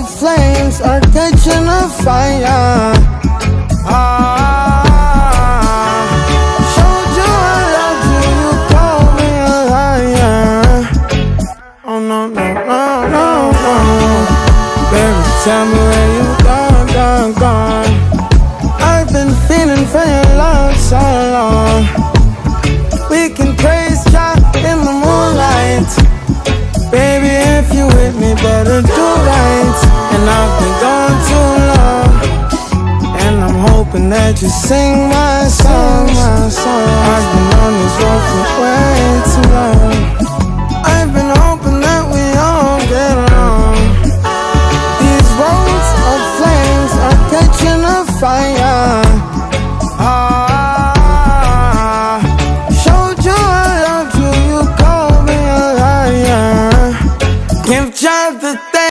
the flames are catching a fire. Showed you I loved you, you called me a liar. Oh no, no, no, no, no. Baby, tell me where you gone, gone. I've been feeling for your love so long. We can praise God in the moonlight. Baby, if you with me, better do right. And I've been gone too long, and I'm hoping that you sing my song. I've been on this road for way too long.